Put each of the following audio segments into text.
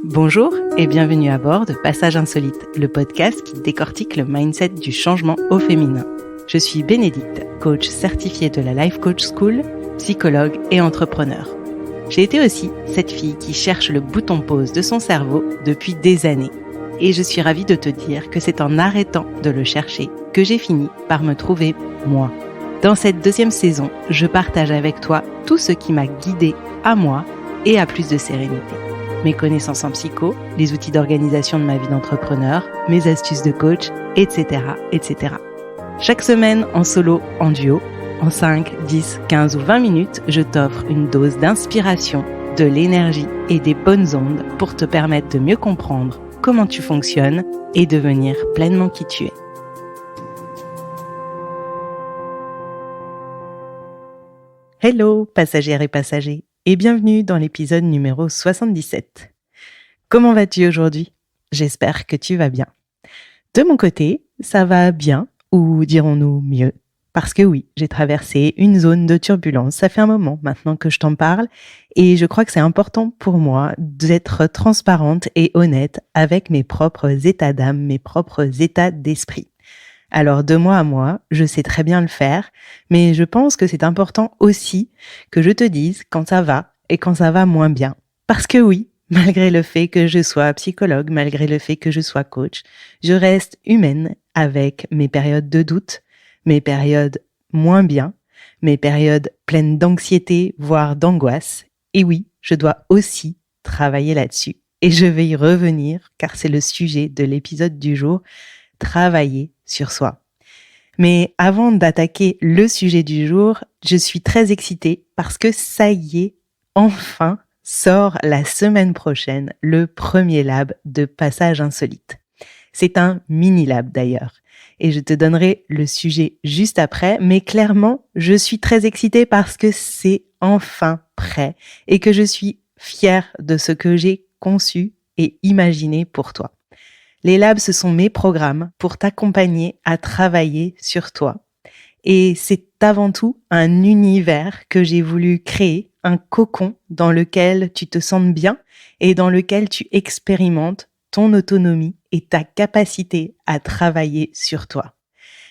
Bonjour et bienvenue à bord de Passage Insolite, le podcast qui décortique le mindset du changement au féminin. Je suis Bénédicte, coach certifiée de la Life Coach School, psychologue et entrepreneur. J'ai été aussi cette fille qui cherche le bouton pause de son cerveau depuis des années. Et je suis ravie de te dire que c'est en arrêtant de le chercher que j'ai fini par me trouver moi. Dans cette deuxième saison, je partage avec toi tout ce qui m'a guidée à moi et à plus de sérénité. Mes connaissances en psycho, les outils d'organisation de ma vie d'entrepreneur, mes astuces de coach, etc., etc. Chaque semaine, en solo, en duo, en 5, 10, 15 ou 20 minutes, je t'offre une dose d'inspiration, de l'énergie et des bonnes ondes pour te permettre de mieux comprendre comment tu fonctionnes et devenir pleinement qui tu es. Hello, passagères et passagers, et bienvenue dans l'épisode numéro 77. Comment vas-tu aujourd'hui ? J'espère que tu vas bien. De mon côté, ça va bien, ou dirons-nous mieux, parce que oui, j'ai traversé une zone de turbulence. Ça fait un moment maintenant que je t'en parle, et je crois que c'est important pour moi d'être transparente et honnête avec mes propres états d'âme, mes propres états d'esprit. Alors, de moi à moi, je sais très bien le faire, mais je pense que c'est important aussi que je te dise quand ça va et quand ça va moins bien. Parce que oui, malgré le fait que je sois psychologue, malgré le fait que je sois coach, je reste humaine avec mes périodes de doute, mes périodes moins bien, mes périodes pleines d'anxiété, voire d'angoisse. Et oui, je dois aussi travailler là-dessus. Et je vais y revenir, car c'est le sujet de l'épisode du jour, travailler sur soi. Mais avant d'attaquer le sujet du jour, je suis très excitée parce que ça y est, enfin sort la semaine prochaine le premier lab de Passage Insolite. C'est un mini-lab d'ailleurs. Et je te donnerai le sujet juste après, mais clairement, je suis très excitée parce que c'est enfin prêt et que je suis fière de ce que j'ai conçu et imaginé pour toi. Les labs, ce sont mes programmes pour t'accompagner à travailler sur toi. Et c'est avant tout un univers que j'ai voulu créer, un cocon dans lequel tu te sentes bien et dans lequel tu expérimentes ton autonomie et ta capacité à travailler sur toi.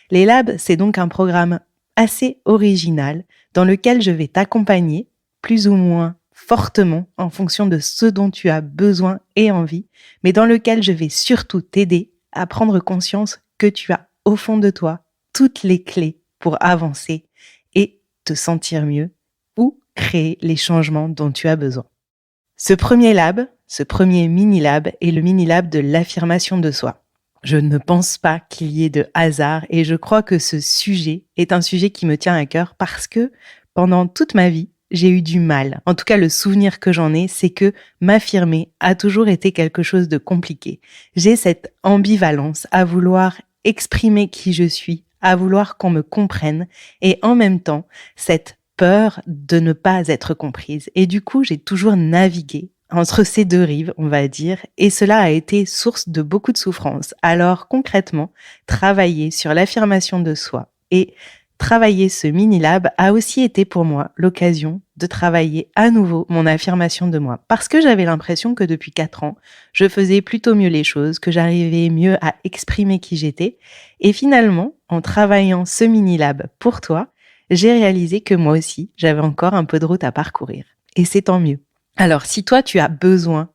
Les labs, c'est donc un programme assez original dans lequel je vais t'accompagner plus ou moins fortement en fonction de ce dont tu as besoin et envie, mais dans lequel je vais surtout t'aider à prendre conscience que tu as au fond de toi toutes les clés pour avancer et te sentir mieux ou créer les changements dont tu as besoin. Ce premier lab, ce premier mini-lab est le mini-lab de l'affirmation de soi. Je ne pense pas qu'il y ait de hasard et je crois que ce sujet est un sujet qui me tient à cœur parce que pendant toute ma vie, j'ai eu du mal. En tout cas, le souvenir que j'en ai, c'est que m'affirmer a toujours été quelque chose de compliqué. J'ai cette ambivalence à vouloir exprimer qui je suis, à vouloir qu'on me comprenne et en même temps, cette peur de ne pas être comprise. Et du coup, j'ai toujours navigué entre ces deux rives, on va dire, et cela a été source de beaucoup de souffrance. Alors concrètement, travailler sur l'affirmation de soi et travailler ce mini-lab a aussi été pour moi l'occasion de travailler à nouveau mon affirmation de moi. Parce que j'avais l'impression que depuis 4 ans, je faisais plutôt mieux les choses, que j'arrivais mieux à exprimer qui j'étais. Et finalement, en travaillant ce mini-lab pour toi, j'ai réalisé que moi aussi, j'avais encore un peu de route à parcourir. Et c'est tant mieux. Alors, si toi, tu as besoin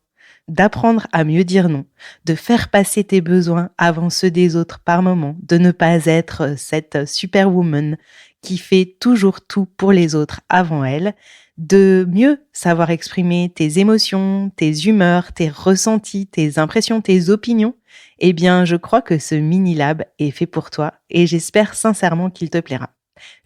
d'apprendre à mieux dire non, de faire passer tes besoins avant ceux des autres par moment, de ne pas être cette superwoman qui fait toujours tout pour les autres avant elle, de mieux savoir exprimer tes émotions, tes humeurs, tes ressentis, tes impressions, tes opinions, eh bien, je crois que ce mini-lab est fait pour toi et j'espère sincèrement qu'il te plaira.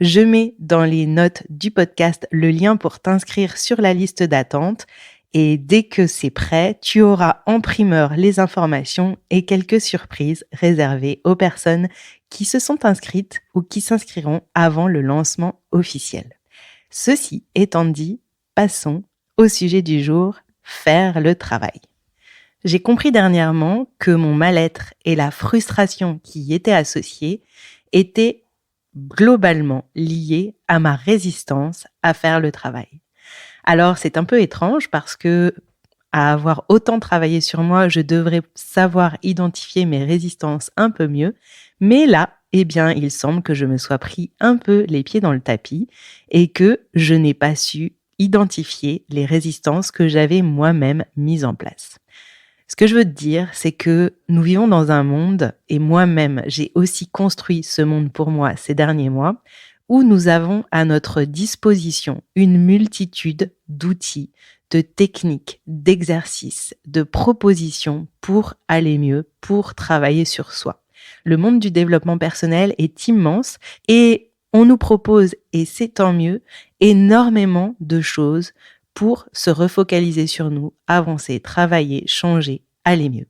Je mets dans les notes du podcast le lien pour t'inscrire sur la liste d'attente. Et dès que c'est prêt, tu auras en primeur les informations et quelques surprises réservées aux personnes qui se sont inscrites ou qui s'inscriront avant le lancement officiel. Ceci étant dit, passons au sujet du jour, faire le travail. J'ai compris dernièrement que mon mal-être et la frustration qui y étaient associés étaient globalement liés à ma résistance à faire le travail. Alors, c'est un peu étrange parce que à avoir autant travaillé sur moi, je devrais savoir identifier mes résistances un peu mieux. Mais là, eh bien, il semble que je me sois pris un peu les pieds dans le tapis et que je n'ai pas su identifier les résistances que j'avais moi-même mises en place. Ce que je veux te dire, c'est que nous vivons dans un monde, et moi-même, j'ai aussi construit ce monde pour moi ces derniers mois, où nous avons à notre disposition une multitude d'outils, de techniques, d'exercices, de propositions pour aller mieux, pour travailler sur soi. Le monde du développement personnel est immense et on nous propose, et c'est tant mieux, énormément de choses pour se refocaliser sur nous, avancer, travailler, changer, aller mieux.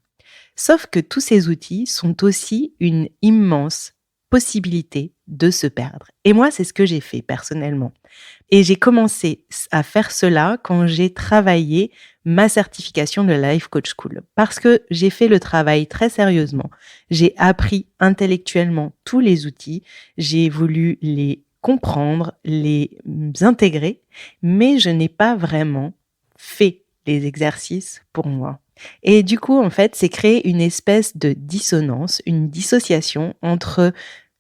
Sauf que tous ces outils sont aussi une immense possibilité de se perdre. Et moi, c'est ce que j'ai fait personnellement. Et j'ai commencé à faire cela quand j'ai travaillé ma certification de Life Coach School. Parce que j'ai fait le travail très sérieusement. J'ai appris intellectuellement tous les outils. J'ai voulu les comprendre, les intégrer, mais je n'ai pas vraiment fait les exercices pour moi. Et du coup, en fait, c'est créé une espèce de dissonance, une dissociation entre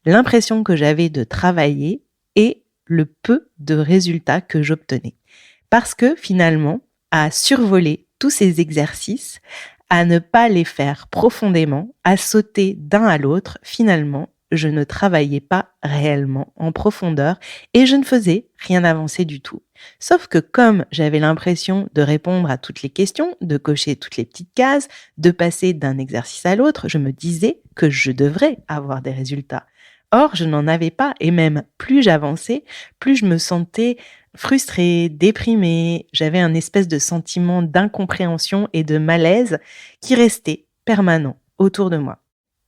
l'impression que j'avais de travailler et le peu de résultats que j'obtenais. Parce que finalement, à survoler tous ces exercices, à ne pas les faire profondément, à sauter d'un à l'autre, finalement, je ne travaillais pas réellement en profondeur et je ne faisais rien avancer du tout. Sauf que comme j'avais l'impression de répondre à toutes les questions, de cocher toutes les petites cases, de passer d'un exercice à l'autre, je me disais que je devrais avoir des résultats. Or, je n'en avais pas et même plus j'avançais, plus je me sentais frustrée, déprimée, j'avais un espèce de sentiment d'incompréhension et de malaise qui restait permanent autour de moi.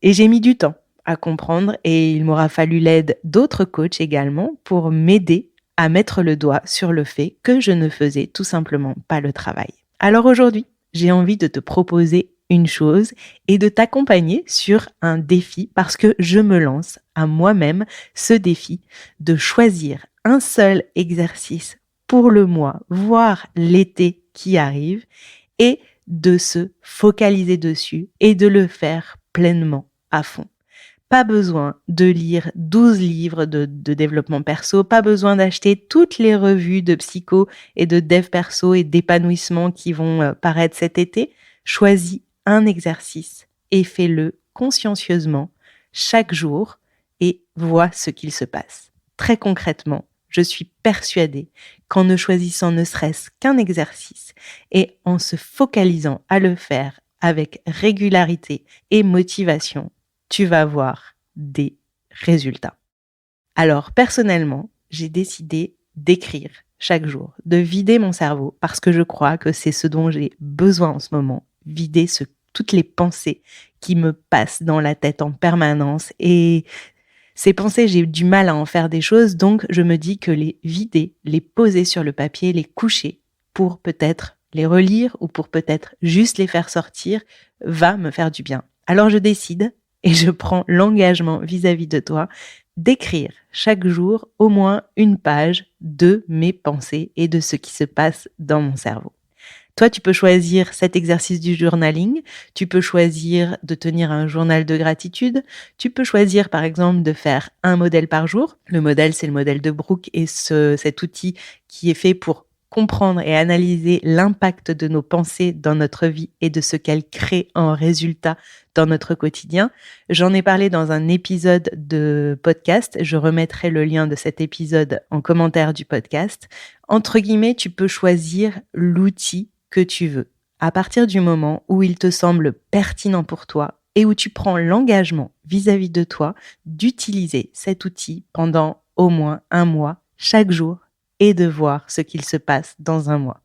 Et j'ai mis du temps à comprendre et il m'aura fallu l'aide d'autres coachs également pour m'aider à mettre le doigt sur le fait que je ne faisais tout simplement pas le travail. Alors aujourd'hui, j'ai envie de te proposer une chose et de t'accompagner sur un défi parce que je me lance à moi-même ce défi de choisir un seul exercice pour le mois, voire l'été qui arrive et de se focaliser dessus et de le faire pleinement à fond. Pas besoin de lire 12 livres de développement perso, pas besoin d'acheter toutes les revues de psycho et de dev perso et d'épanouissement qui vont paraître cet été. Choisis un exercice et fais-le consciencieusement chaque jour et vois ce qu'il se passe. Très concrètement, je suis persuadée qu'en ne choisissant ne serait-ce qu'un exercice et en se focalisant à le faire avec régularité et motivation, tu vas voir des résultats. Alors, personnellement, j'ai décidé d'écrire chaque jour, de vider mon cerveau parce que je crois que c'est ce dont j'ai besoin en ce moment, vider toutes les pensées qui me passent dans la tête en permanence et ces pensées, j'ai du mal à en faire des choses, donc je me dis que les vider, les poser sur le papier, les coucher pour peut-être les relire ou pour peut-être juste les faire sortir va me faire du bien. Alors je décide et je prends l'engagement vis-à-vis de toi d'écrire chaque jour au moins une page de mes pensées et de ce qui se passe dans mon cerveau. Toi, tu peux choisir cet exercice du journaling, tu peux choisir de tenir un journal de gratitude, tu peux choisir par exemple de faire un modèle par jour. Le modèle, c'est le modèle de Brooke et cet outil qui est fait pour comprendre et analyser l'impact de nos pensées dans notre vie et de ce qu'elles créent en résultat dans notre quotidien. J'en ai parlé dans un épisode de podcast. Je remettrai le lien de cet épisode en commentaire du podcast. Entre guillemets, tu peux choisir l'outil que tu veux, à partir du moment où il te semble pertinent pour toi et où tu prends l'engagement vis-à-vis de toi d'utiliser cet outil pendant au moins un mois, chaque jour, et de voir ce qu'il se passe dans un mois.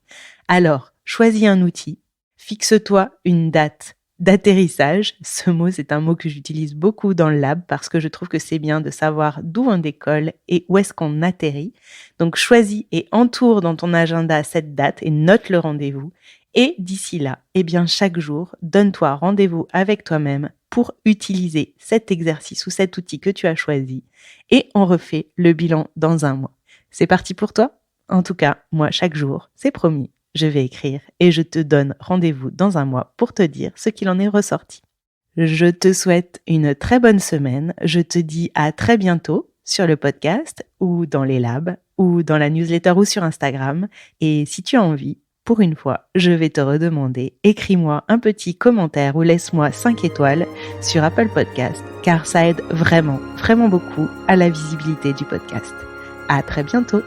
Alors, choisis un outil, fixe-toi une date d'atterrissage. Ce mot, c'est un mot que j'utilise beaucoup dans le lab parce que je trouve que c'est bien de savoir d'où on décolle et où est-ce qu'on atterrit. Donc, choisis et entoure dans ton agenda cette date et note le rendez-vous. Et d'ici là, eh bien, chaque jour, donne-toi rendez-vous avec toi-même pour utiliser cet exercice ou cet outil que tu as choisi et on refait le bilan dans un mois. C'est parti pour toi? En tout cas, moi, chaque jour, c'est promis, je vais écrire et je te donne rendez-vous dans un mois pour te dire ce qu'il en est ressorti. Je te souhaite une très bonne semaine. Je te dis à très bientôt sur le podcast ou dans les labs ou dans la newsletter ou sur Instagram. Et si tu as envie, pour une fois, je vais te redemander, écris-moi un petit commentaire ou laisse-moi 5 étoiles sur Apple Podcast, car ça aide vraiment, vraiment beaucoup à la visibilité du podcast. À très bientôt!